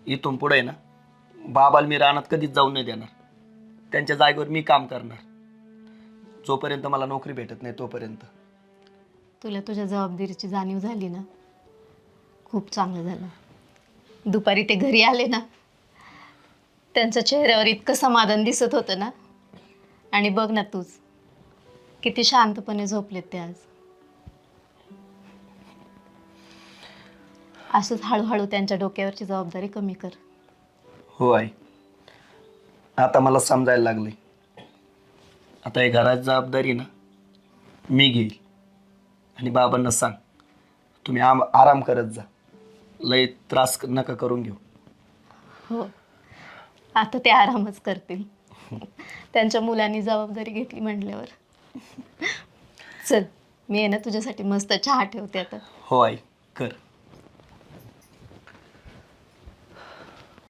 इथून पुढे ना बाबाला मी रानात कधीच जाऊन नाही देणार. त्यांच्या जागेवर मी काम करणार. जोपर्यंत मला नोकरी भेटत नाही तोपर्यंत. तुला तुझ्या जबाबदारीची जाणीव झाली ना, खूप चांगलं झालं. दुपारी ते घरी आले ना, त्यांच्या चेहऱ्यावर इतकं समाधान दिसत होतं ना. आणि बघ ना तूच, किती शांतपणे झोपलेत ते आज. असंच हळूहळू त्यांच्या डोक्यावरची जबाबदारी कमी कर. हो आई, आता मला समजायला लागले. आता हे घराची जबाबदारी ना मी घेईल. आणि बाबांना सांग, तुम्ही आराम करत जा, लय त्रास नका करून घेऊ. हो, आता ते आरामच करतील. त्यांच्या मुलांनी जबाबदारी घेतली म्हटल्यावर. चल, मी आहे ना तुझ्यासाठी मस्त चहा ठेवते आता. हो आई, कर.